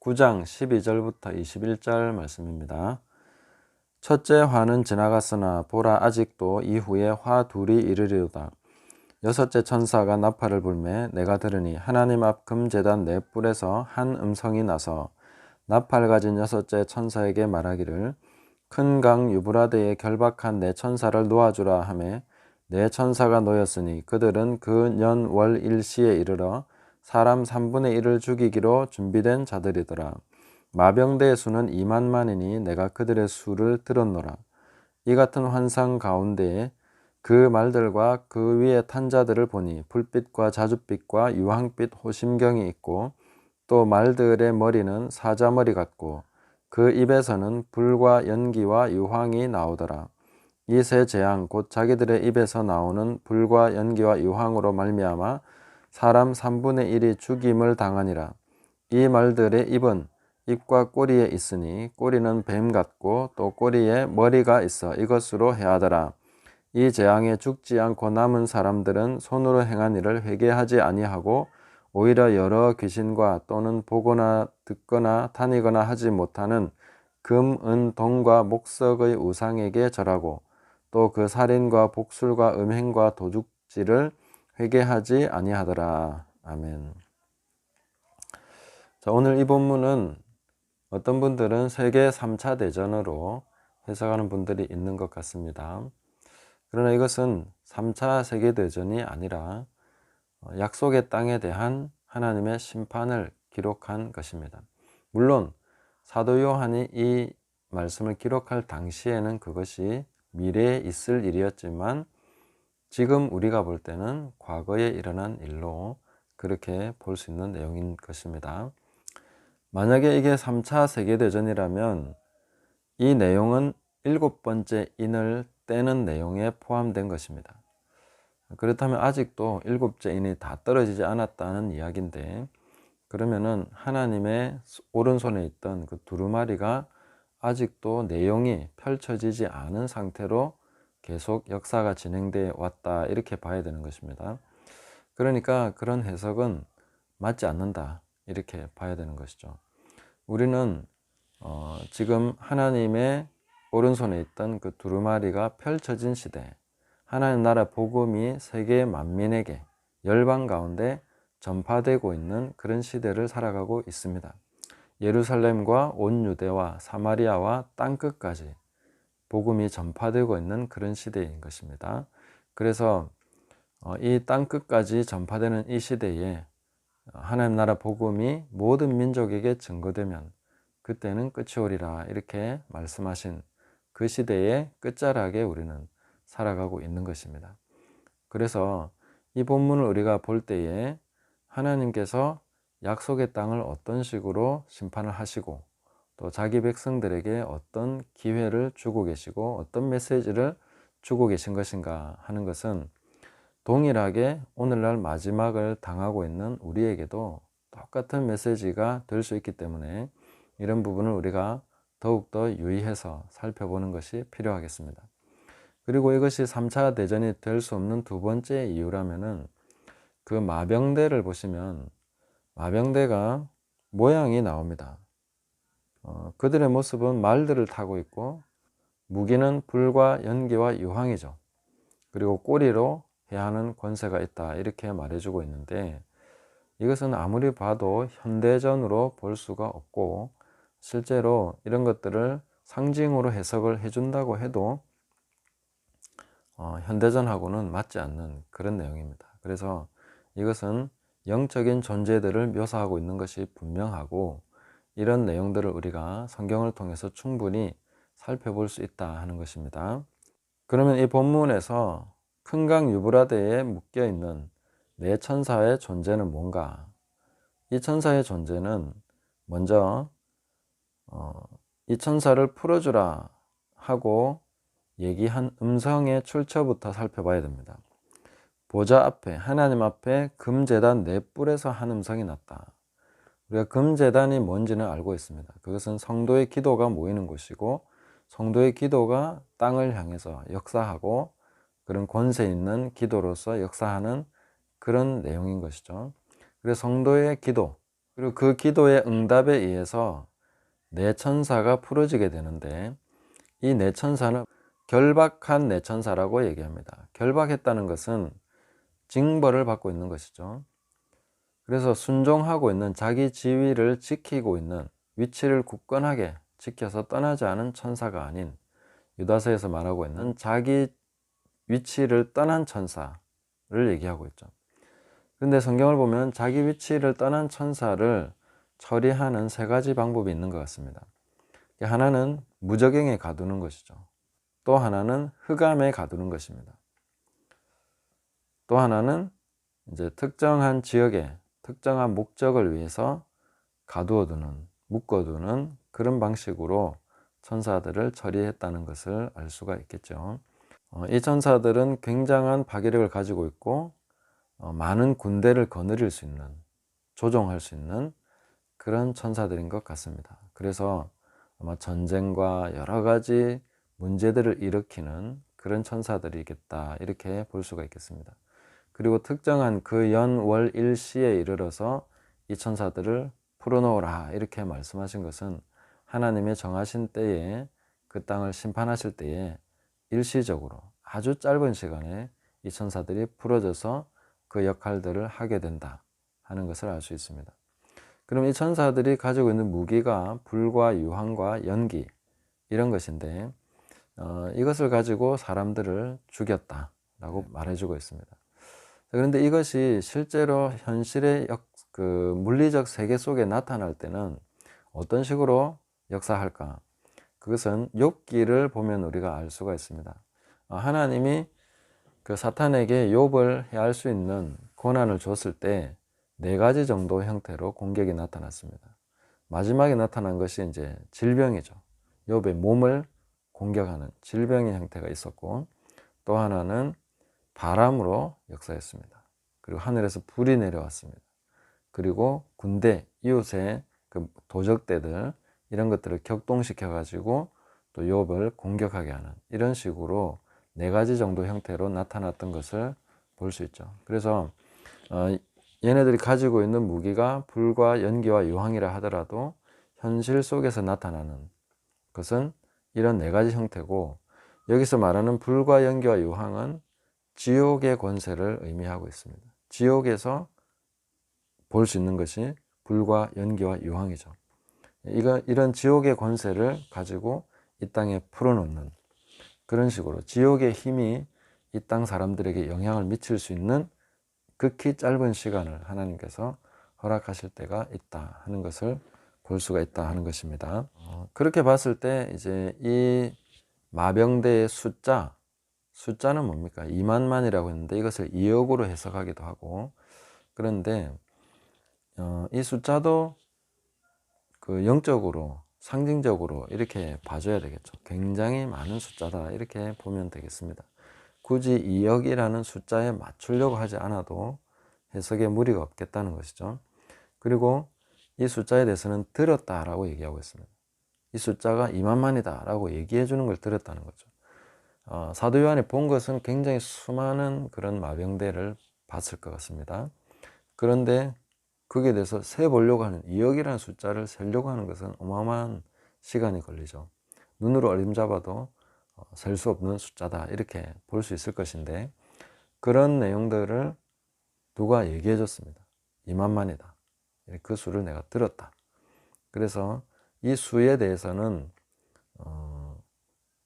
9장 12절부터 21절 말씀입니다. 첫째 화는 지나갔으나 보라 아직도 이후에 화 둘이 이르리로다. 여섯째 천사가 나팔을 불매 내가 들으니 하나님 앞 금제단 네 뿔에서 한 음성이 나서 나팔 가진 여섯째 천사에게 말하기를 큰 강 유브라데에 결박한 네 천사를 놓아주라 하매 네 천사가 놓였으니 그들은 그 년 월 일시에 이르러 사람 3분의 1을 죽이기로 준비된 자들이더라. 마병대의 수는 2만만이니 내가 그들의 수를 들었노라. 이 같은 환상 가운데에 그 말들과 그 위에 탄 자들을 보니 불빛과 자줏빛과 유황빛 호심경이 있고 또 말들의 머리는 사자머리 같고 그 입에서는 불과 연기와 유황이 나오더라. 이 세 재앙 곧 자기들의 입에서 나오는 불과 연기와 유황으로 말미암아 사람 3분의 1이 죽임을 당하니라. 이 말들의 입은 입과 꼬리에 있으니 꼬리는 뱀 같고 또 꼬리에 머리가 있어 이것으로 해하더라. 이 재앙에 죽지 않고 남은 사람들은 손으로 행한 일을 회개하지 아니하고 오히려 여러 귀신과 또는 보거나 듣거나 다니거나 하지 못하는 금, 은, 동과 목석의 우상에게 절하고 또 그 살인과 복술과 음행과 도둑질을 회개하지 아니하더라. 아멘. 자, 오늘 이 본문은 어떤 분들은 세계 3차 대전으로 해석하는 분들이 있는 것 같습니다. 그러나 이것은 3차 세계대전이 아니라 약속의 땅에 대한 하나님의 심판을 기록한 것입니다. 물론 사도 요한이 이 말씀을 기록할 당시에는 그것이 미래에 있을 일이었지만 지금 우리가 볼 때는 과거에 일어난 일로 그렇게 볼 수 있는 내용인 것입니다. 만약에 이게 3차 세계대전이라면 이 내용은 7번째 인을 떼는 내용에 포함된 것입니다. 그렇다면 아직도 7째 인이 다 떨어지지 않았다는 이야기인데 그러면은 하나님의 오른손에 있던 그 두루마리가 아직도 내용이 펼쳐지지 않은 상태로 계속 역사가 진행되어 왔다 이렇게 봐야 되는 것입니다. 그러니까 그런 해석은 맞지 않는다 이렇게 봐야 되는 것이죠. 우리는 지금 하나님의 오른손에 있던 그 두루마리가 펼쳐진 시대, 하나님 나라 복음이 세계 만민에게 열방 가운데 전파되고 있는 그런 시대를 살아가고 있습니다. 예루살렘과 온 유대와 사마리아와 땅끝까지 복음이 전파되고 있는 그런 시대인 것입니다. 그래서 이 땅끝까지 전파되는 이 시대에 하나님 나라 복음이 모든 민족에게 증거되면 그때는 끝이 오리라 이렇게 말씀하신 그 시대의 끝자락에 우리는 살아가고 있는 것입니다. 그래서 이 본문을 우리가 볼 때에 하나님께서 약속의 땅을 어떤 식으로 심판을 하시고 또 자기 백성들에게 어떤 기회를 주고 계시고 어떤 메시지를 주고 계신 것인가 하는 것은 동일하게 오늘날 마지막을 당하고 있는 우리에게도 똑같은 메시지가 될 수 있기 때문에 이런 부분을 우리가 더욱더 유의해서 살펴보는 것이 필요하겠습니다. 그리고 이것이 3차 대전이 될 수 없는 두 번째 이유라면은 그 마병대를 보시면 마병대가 모양이 나옵니다. 그들의 모습은 말들을 타고 있고 무기는 불과 연기와 유황이죠. 그리고 꼬리로 해하는 권세가 있다 이렇게 말해주고 있는데 이것은 아무리 봐도 현대전으로 볼 수가 없고 실제로 이런 것들을 상징으로 해석을 해준다고 해도 현대전하고는 맞지 않는 그런 내용입니다. 그래서 이것은 영적인 존재들을 묘사하고 있는 것이 분명하고 이런 내용들을 우리가 성경을 통해서 충분히 살펴볼 수 있다 하는 것입니다. 그러면 이 본문에서 큰 강 유브라데에 묶여 있는 네 천사의 존재는 뭔가? 이 천사의 존재는 먼저 이 천사를 풀어주라 하고 얘기한 음성의 출처부터 살펴봐야 됩니다. 보좌 앞에 하나님 앞에 금제단 네 뿔에서 한 음성이 났다. 우리가 금제단이 뭔지는 알고 있습니다. 그것은 성도의 기도가 모이는 곳이고 성도의 기도가 땅을 향해서 역사하고 그런 권세 있는 기도로서 역사하는 그런 내용인 것이죠. 그래서 성도의 기도, 그리고 그 기도의 응답에 의해서 내 천사가 풀어지게 되는데, 이 내 천사는 결박한 내 천사라고 얘기합니다. 결박했다는 것은 징벌을 받고 있는 것이죠. 그래서 순종하고 있는, 자기 지위를 지키고 있는, 위치를 굳건하게 지켜서 떠나지 않은 천사가 아닌, 유다서에서 말하고 있는 자기 위치를 떠난 천사를 얘기하고 있죠. 그런데 성경을 보면 자기 위치를 떠난 천사를 처리하는 세 가지 방법이 있는 것 같습니다. 하나는 무저갱에 가두는 것이죠. 또 하나는 흑암에 가두는 것입니다. 또 하나는 이제 특정한 지역에 특정한 목적을 위해서 가두어두는, 묶어두는 그런 방식으로 천사들을 처리했다는 것을 알 수가 있겠죠. 이 천사들은 굉장한 파괴력을 가지고 있고, 많은 군대를 거느릴 수 있는, 조종할 수 있는 그런 천사들인 것 같습니다. 그래서 아마 전쟁과 여러 가지 문제들을 일으키는 그런 천사들이겠다, 이렇게 볼 수가 있겠습니다. 그리고 특정한 그 연, 월, 일시에 이르러서 이 천사들을 풀어놓으라, 이렇게 말씀하신 것은 하나님의 정하신 때에, 그 땅을 심판하실 때에 일시적으로 아주 짧은 시간에 이 천사들이 풀어져서 그 역할들을 하게 된다 하는 것을 알 수 있습니다. 그럼 이 천사들이 가지고 있는 무기가 불과 유황과 연기, 이런 것인데, 이것을 가지고 사람들을 죽였다라고 말해주고 있습니다. 그런데 이것이 실제로 현실의 물리적 세계 속에 나타날 때는 어떤 식으로 역사할까? 그것은 욥기를 보면 우리가 알 수가 있습니다. 하나님이 그 사탄에게 욥을 해할 수 있는 고난을 줬을 때 네 가지 정도 형태로 공격이 나타났습니다. 마지막에 나타난 것이 이제 질병이죠. 욥의 몸을 공격하는 질병의 형태가 있었고, 또 하나는 바람으로 역사했습니다. 그리고 하늘에서 불이 내려왔습니다. 그리고 군대, 이웃의 그 도적대들, 이런 것들을 격동시켜 가지고 또 욥을 공격하게 하는, 이런 식으로 네 가지 정도 형태로 나타났던 것을 볼 수 있죠. 그래서 얘네들이 가지고 있는 무기가 불과 연기와 유황이라 하더라도 현실 속에서 나타나는 것은 이런 네 가지 형태고, 여기서 말하는 불과 연기와 유황은 지옥의 권세를 의미하고 있습니다. 지옥에서 볼 수 있는 것이 불과 연기와 유황이죠. 이런 지옥의 권세를 가지고 이 땅에 풀어놓는, 그런 식으로 지옥의 힘이 이 땅 사람들에게 영향을 미칠 수 있는 극히 짧은 시간을 하나님께서 허락하실 때가 있다 하는 것을 볼 수가 있다 하는 것입니다. 그렇게 봤을 때 이제 이 마병대의 숫자는 뭡니까? 2만만이라고 했는데 이것을 2억으로 해석하기도 하고, 그런데 이 숫자도 그 영적으로, 상징적으로 이렇게 봐줘야 되겠죠. 굉장히 많은 숫자다, 이렇게 보면 되겠습니다. 굳이 2억이라는 숫자에 맞추려고 하지 않아도 해석에 무리가 없겠다는 것이죠. 그리고 이 숫자에 대해서는 들었다라고 얘기하고 있습니다. 이 숫자가 2만만이다 라고 얘기해 주는 걸 들었다는 거죠. 사도 요한이 본 것은 굉장히 수많은 그런 마병대를 봤을 것 같습니다. 그런데 거기에 대해서 세보려고 하는, 2억이라는 숫자를 세려고 하는 것은 어마어마한 시간이 걸리죠. 눈으로 어림잡아도 셀 수 없는 숫자다, 이렇게 볼 수 있을 것인데, 그런 내용들을 누가 얘기해 줬습니다. 2만만이다. 그 수를 내가 들었다. 그래서 이 수에 대해서는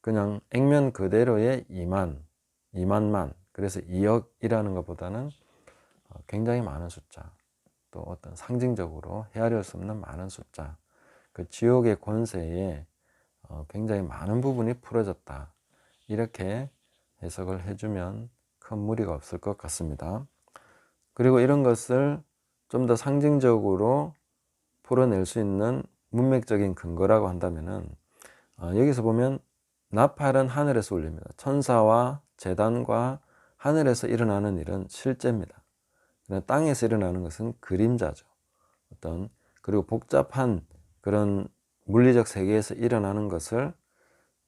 그냥 액면 그대로의 2만만, 그래서 2억이라는 것보다는 굉장히 많은 숫자, 또 어떤 상징적으로 헤아릴 수 없는 많은 숫자, 그 지옥의 권세에 굉장히 많은 부분이 풀어졌다, 이렇게 해석을 해주면 큰 무리가 없을 것 같습니다. 그리고 이런 것을 좀 더 상징적으로 풀어낼 수 있는 문맥적인 근거라고 한다면은, 여기서 보면 나팔은 하늘에서 울립니다. 천사와 제단과 하늘에서 일어나는 일은 실제입니다. 땅에서 일어나는 것은 그림자죠. 그리고 복잡한 그런 물리적 세계에서 일어나는 것을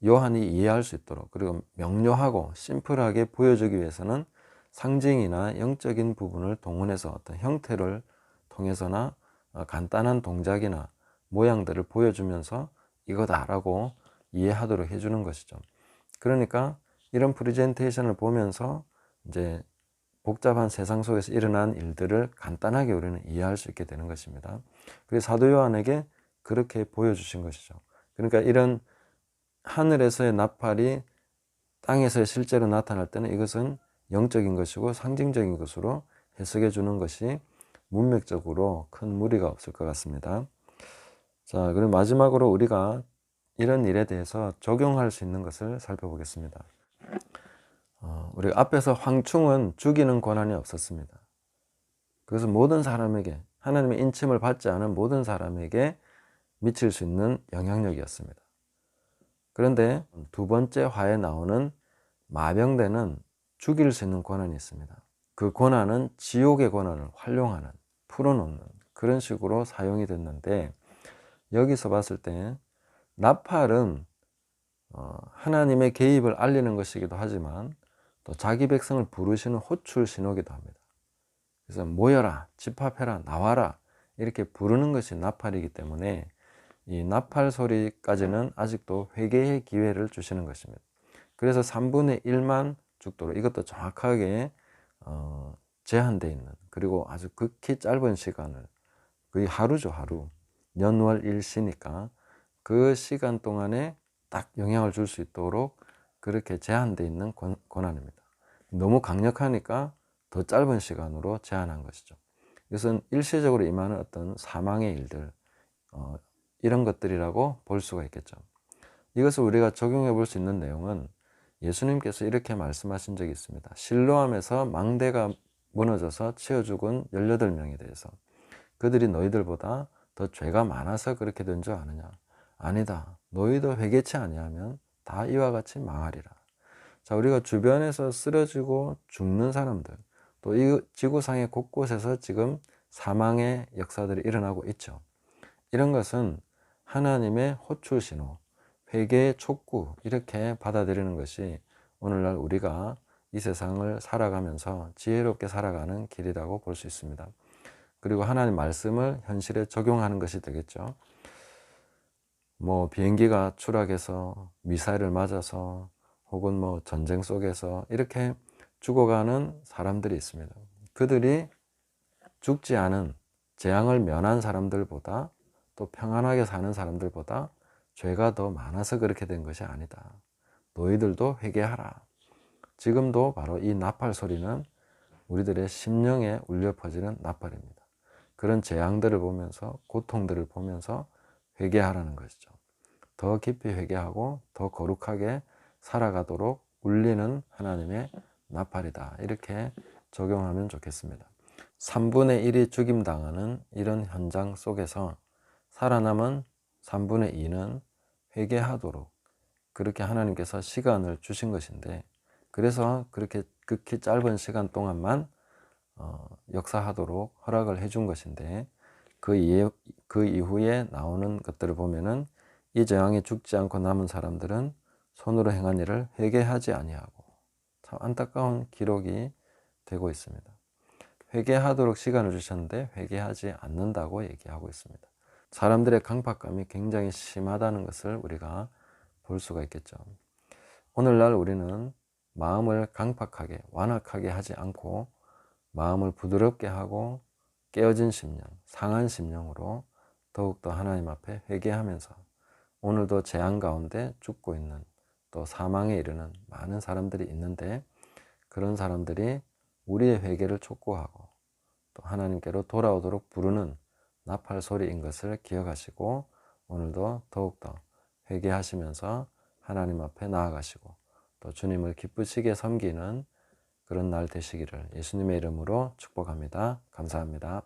요한이 이해할 수 있도록, 그리고 명료하고 심플하게 보여주기 위해서는 상징이나 영적인 부분을 동원해서 어떤 형태를 통해서나 간단한 동작이나 모양들을 보여주면서 이거다라고 이해하도록 해주는 것이죠. 그러니까 이런 프레젠테이션을 보면서 이제 복잡한 세상 속에서 일어난 일들을 간단하게 우리는 이해할 수 있게 되는 것입니다. 그래서 사도 요한에게 그렇게 보여주신 것이죠. 그러니까 이런 하늘에서의 나팔이 땅에서 실제로 나타날 때는 이것은 영적인 것이고 상징적인 것으로 해석해 주는 것이 문맥적으로 큰 무리가 없을 것 같습니다. 자, 그리고 마지막으로 우리가 이런 일에 대해서 적용할 수 있는 것을 살펴보겠습니다. 우리 앞에서 황충은 죽이는 권한이 없었습니다. 그것은 모든 사람에게, 하나님의 인침을 받지 않은 모든 사람에게 미칠 수 있는 영향력이었습니다. 그런데 두 번째 화에 나오는 마병대는 죽일 수 있는 권한이 있습니다. 그 권한은 지옥의 권한을 활용하는, 풀어놓는 그런 식으로 사용이 됐는데, 여기서 봤을 때 나팔은 하나님의 개입을 알리는 것이기도 하지만 또 자기 백성을 부르시는 호출 신호기도 합니다. 그래서 모여라, 집합해라, 나와라 이렇게 부르는 것이 나팔이기 때문에 이 나팔 소리까지는 아직도 회개의 기회를 주시는 것입니다. 그래서 3분의 1만 죽도록 이것도 정확하게 제한되어 있는, 그리고 아주 극히 짧은 시간을, 거의 하루죠, 하루. 연월 일시니까 그 시간 동안에 딱 영향을 줄 수 있도록 그렇게 제한되어 있는 권한입니다. 너무 강력하니까 더 짧은 시간으로 제한한 것이죠. 이것은 일시적으로 임하는 어떤 사망의 일들, 이런 것들이라고 볼 수가 있겠죠. 이것을 우리가 적용해 볼 수 있는 내용은 예수님께서 이렇게 말씀하신 적이 있습니다. 실로암에서 망대가 무너져서 치어 죽은 18명에 대해서, 그들이 너희들보다 더 죄가 많아서 그렇게 된 줄 아느냐? 아니다. 너희도 회개치 아니하면 다 이와 같이 망하리라. 자, 우리가 주변에서 쓰러지고 죽는 사람들, 또 이 지구상의 곳곳에서 지금 사망의 역사들이 일어나고 있죠. 이런 것은 하나님의 호출 신호, 회개의 촉구, 이렇게 받아들이는 것이 오늘날 우리가 이 세상을 살아가면서 지혜롭게 살아가는 길이라고 볼 수 있습니다. 그리고 하나님 말씀을 현실에 적용하는 것이 되겠죠. 뭐 비행기가 추락해서 미사일을 맞아서 혹은 뭐 전쟁 속에서 이렇게 죽어가는 사람들이 있습니다. 그들이 죽지 않은, 재앙을 면한 사람들보다, 또 평안하게 사는 사람들보다 죄가 더 많아서 그렇게 된 것이 아니다. 너희들도 회개하라. 지금도 바로 이 나팔 소리는 우리들의 심령에 울려 퍼지는 나팔입니다. 그런 재앙들을 보면서, 고통들을 보면서 회개하라는 것이죠. 더 깊이 회개하고 더 거룩하게 살아가도록 울리는 하나님의 나팔이다. 이렇게 적용하면 좋겠습니다. 3분의 1이 죽임당하는 이런 현장 속에서 살아남은 3분의 2는 회개하도록 그렇게 하나님께서 시간을 주신 것인데, 그래서 그렇게 극히 짧은 시간 동안만 역사하도록 허락을 해준 것인데, 그 이후에 나오는 것들을 보면은 이 재앙에 죽지 않고 남은 사람들은 손으로 행한 일을 회개하지 아니하고, 참 안타까운 기록이 되고 있습니다. 회개하도록 시간을 주셨는데 회개하지 않는다고 얘기하고 있습니다. 사람들의 강박감이 굉장히 심하다는 것을 우리가 볼 수가 있겠죠. 오늘날 우리는 마음을 강팍하게, 완악하게 하지 않고 마음을 부드럽게 하고 깨어진 심령, 상한 심령으로 더욱더 하나님 앞에 회개하면서, 오늘도 재앙 가운데 죽고 있는, 또 사망에 이르는 많은 사람들이 있는데, 그런 사람들이 우리의 회개를 촉구하고 또 하나님께로 돌아오도록 부르는 나팔 소리인 것을 기억하시고, 오늘도 더욱더 회개하시면서 하나님 앞에 나아가시고 또 주님을 기쁘시게 섬기는 그런 날 되시기를 예수님의 이름으로 축복합니다. 감사합니다.